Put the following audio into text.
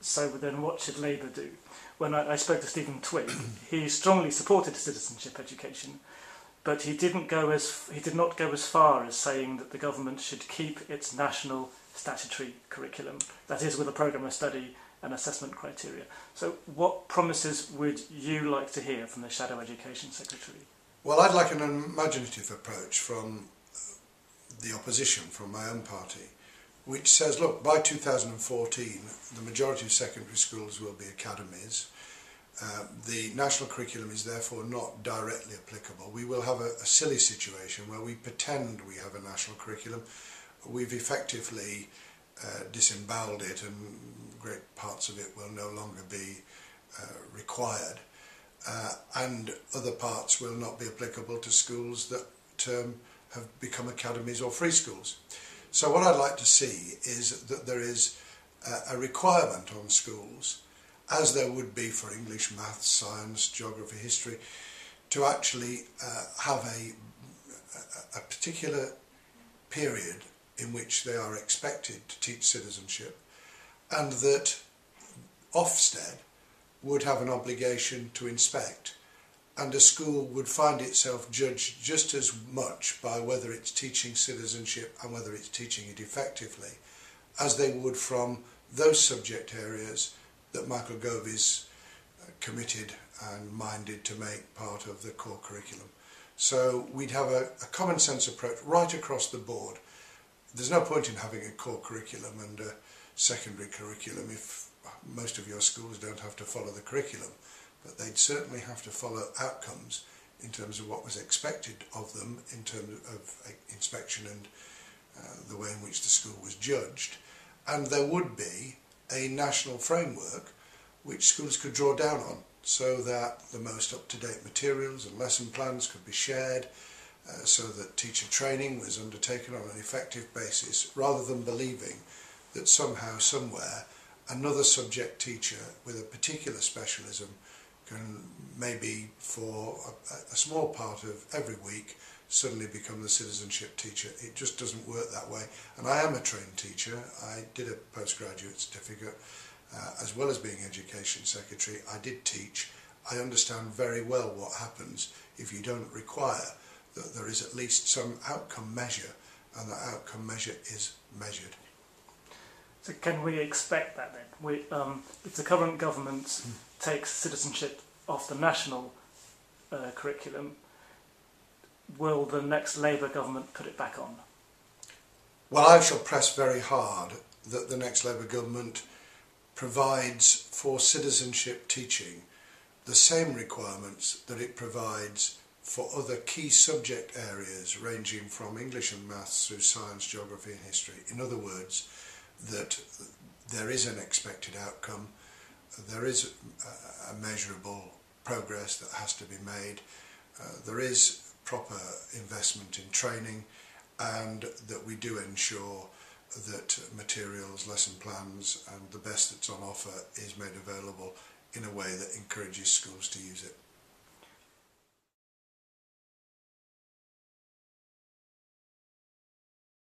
so then what should Labour do? When I spoke to Stephen Twigg, he strongly supported citizenship education, but he did not go as far as saying that the government should keep its national statutory curriculum, that is, with a programme of study and assessment criteria. So what promises would you like to hear from the Shadow Education Secretary? Well, I'd like an imaginative approach from the opposition, from my own party, which says, look, by 2014 the majority of secondary schools will be academies. The national curriculum is therefore not directly applicable. We will have a silly situation where we pretend we have a national curriculum. We've effectively disemboweled it, and great parts of it will no longer be required, and other parts will not be applicable to schools that have become academies or free schools. So what I'd like to see is that there is a requirement on schools, as there would be for English, maths, science, geography, history, to actually have a particular period in which they are expected to teach citizenship, and that Ofsted would have an obligation to inspect, and a school would find itself judged just as much by whether it's teaching citizenship and whether it's teaching it effectively as they would from those subject areas that Michael Gove is committed and minded to make part of the core curriculum. So we'd have a common sense approach right across the board. There's no point in having a core curriculum and a secondary curriculum if most of your schools don't have to follow the curriculum, but they'd certainly have to follow outcomes in terms of what was expected of them in terms of inspection and the way in which the school was judged. And there would be a national framework which schools could draw down on, so that the most up-to-date materials and lesson plans could be shared, so that teacher training was undertaken on an effective basis, rather than believing that somehow, somewhere, another subject teacher with a particular specialism can maybe for a small part of every week suddenly become the citizenship teacher. It just doesn't work that way. And I am a trained teacher. I did a postgraduate certificate as well as being Education Secretary. I did teach. I understand very well what happens if you don't require that there is at least some outcome measure, and that outcome measure is measured. So can we expect that then? If the current government takes citizenship off the national curriculum, will the next Labour government put it back on? Well, I shall press very hard that the next Labour government provides for citizenship teaching the same requirements that it provides for other key subject areas ranging from English and maths through science, geography and history. In other words, that there is an expected outcome, there is a measurable progress that has to be made, there is proper investment in training, and that we do ensure that materials, lesson plans and the best that's on offer is made available in a way that encourages schools to use it.